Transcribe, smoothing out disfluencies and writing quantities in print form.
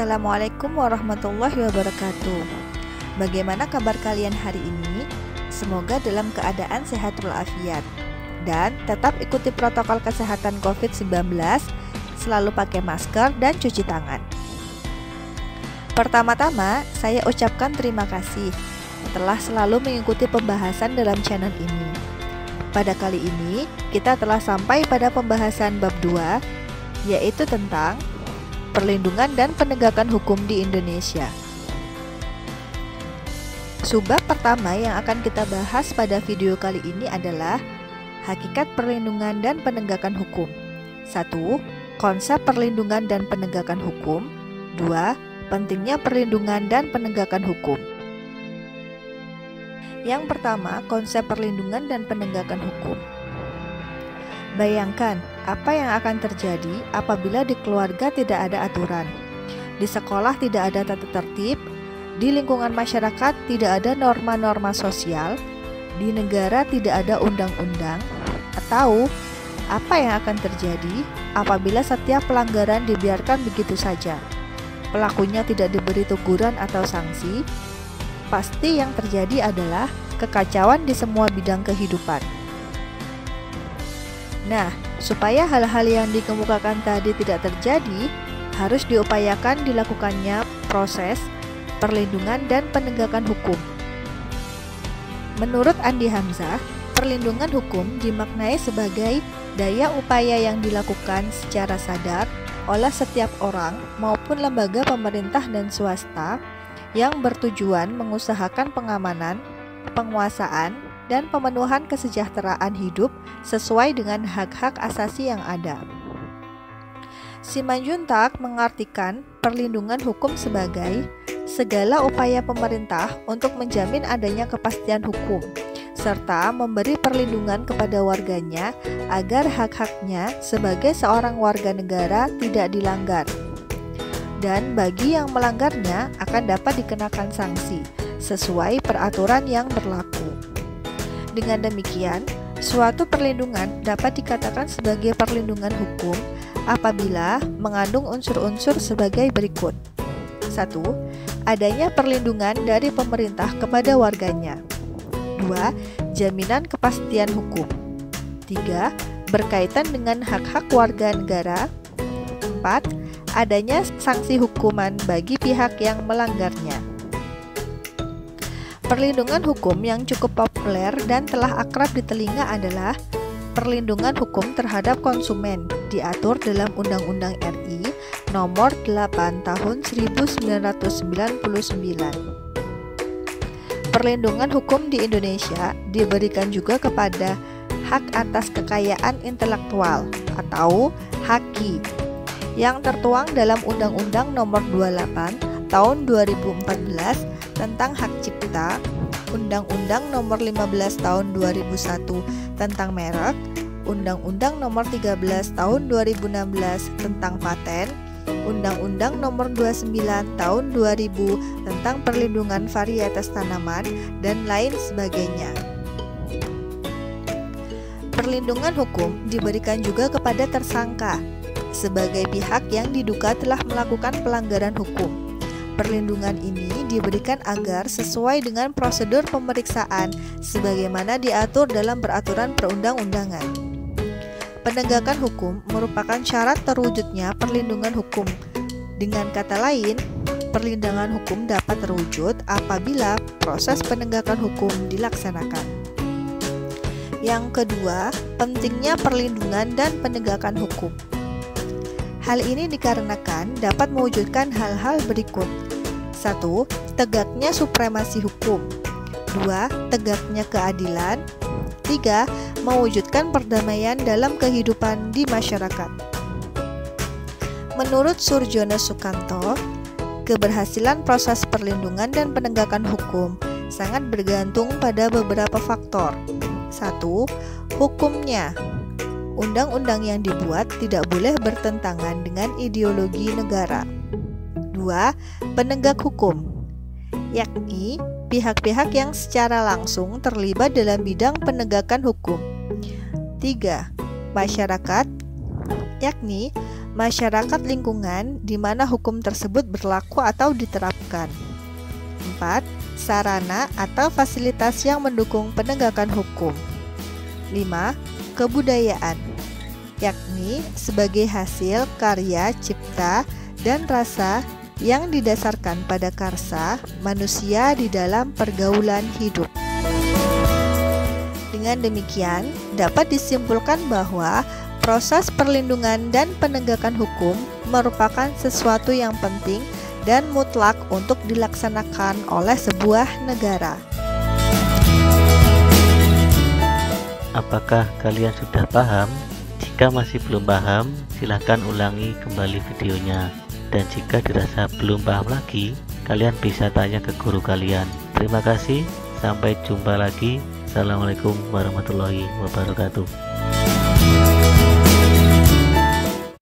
Assalamualaikum warahmatullahi wabarakatuh. Bagaimana kabar kalian hari ini? Semoga dalam keadaan sehat walafiat dan tetap ikuti protokol kesehatan COVID-19, selalu pakai masker dan cuci tangan. Pertama-tama, saya ucapkan terima kasih telah selalu mengikuti pembahasan dalam channel ini. Pada kali ini, kita telah sampai pada pembahasan bab 2, yaitu tentang perlindungan dan penegakan hukum di Indonesia. Subbab pertama yang akan kita bahas pada video kali ini adalah hakikat perlindungan dan penegakan hukum. 1. Konsep perlindungan dan penegakan hukum. 2. Pentingnya perlindungan dan penegakan hukum. Yang pertama, konsep perlindungan dan penegakan hukum. Bayangkan apa yang akan terjadi apabila di keluarga tidak ada aturan, di sekolah tidak ada tata tertib, di lingkungan masyarakat tidak ada norma-norma sosial, di negara tidak ada undang-undang, atau apa yang akan terjadi apabila setiap pelanggaran dibiarkan begitu saja, pelakunya tidak diberi teguran atau sanksi. Pasti yang terjadi adalah kekacauan di semua bidang kehidupan. Nah, supaya hal-hal yang dikemukakan tadi tidak terjadi, harus diupayakan dilakukannya proses perlindungan dan penegakan hukum. Menurut Andi Hamzah, perlindungan hukum dimaknai sebagai daya upaya yang dilakukan secara sadar oleh setiap orang maupun lembaga pemerintah dan swasta yang bertujuan mengusahakan pengamanan, penguasaan, dan pemenuhan kesejahteraan hidup sesuai dengan hak-hak asasi yang ada. Simanjuntak mengartikan perlindungan hukum sebagai segala upaya pemerintah untuk menjamin adanya kepastian hukum, serta memberi perlindungan kepada warganya agar hak-haknya sebagai seorang warga negara tidak dilanggar. Dan bagi yang melanggarnya akan dapat dikenakan sanksi sesuai peraturan yang berlaku. Dengan demikian, suatu perlindungan dapat dikatakan sebagai perlindungan hukum apabila mengandung unsur-unsur sebagai berikut. 1. Adanya perlindungan dari pemerintah kepada warganya. 2. Jaminan kepastian hukum. 3. Berkaitan dengan hak-hak warga negara. 4. Adanya sanksi hukuman bagi pihak yang melanggarnya. Perlindungan hukum yang cukup populer dan telah akrab di telinga adalah perlindungan hukum terhadap konsumen, diatur dalam Undang-Undang RI Nomor 8 Tahun 1999. Perlindungan hukum di Indonesia diberikan juga kepada hak atas kekayaan intelektual atau HAKI yang tertuang dalam Undang-Undang Nomor 28 Tahun 2014 tentang hak cipta, Undang-Undang Nomor 15 Tahun 2001 tentang merek, Undang-Undang Nomor 13 Tahun 2016 tentang paten, Undang-Undang Nomor 29 Tahun 2000 tentang perlindungan varietas tanaman, dan lain sebagainya. Perlindungan hukum diberikan juga kepada tersangka sebagai pihak yang diduga telah melakukan pelanggaran hukum. Perlindungan ini diberikan agar sesuai dengan prosedur pemeriksaan sebagaimana diatur dalam peraturan perundang-undangan. Penegakan hukum merupakan syarat terwujudnya perlindungan hukum. Dengan kata lain, perlindungan hukum dapat terwujud apabila proses penegakan hukum dilaksanakan. Yang kedua, pentingnya perlindungan dan penegakan hukum. Hal ini dikarenakan dapat mewujudkan hal-hal berikut. 1. Tegaknya supremasi hukum. 2. Tegaknya keadilan. 3. Mewujudkan perdamaian dalam kehidupan di masyarakat. Menurut Surjono Sukanto, keberhasilan proses perlindungan dan penegakan hukum sangat bergantung pada beberapa faktor. 1. Hukumnya. Undang-undang yang dibuat tidak boleh bertentangan dengan ideologi negara. 2. Penegak hukum, yakni pihak-pihak yang secara langsung terlibat dalam bidang penegakan hukum. 3. Masyarakat, yakni masyarakat lingkungan di mana hukum tersebut berlaku atau diterapkan. 4. Sarana atau fasilitas yang mendukung penegakan hukum. 5. Kebudayaan, yakni sebagai hasil karya, cipta, dan rasa yang didasarkan pada karsa manusia di dalam pergaulan hidup. Dengan demikian, dapat disimpulkan bahwa proses perlindungan dan penegakan hukum merupakan sesuatu yang penting dan mutlak untuk dilaksanakan oleh sebuah negara. Apakah kalian sudah paham? Jika masih belum paham, silahkan ulangi kembali videonya. Dan jika dirasa belum paham lagi, kalian bisa tanya ke guru kalian. Terima kasih, sampai jumpa lagi. Assalamualaikum warahmatullahi wabarakatuh.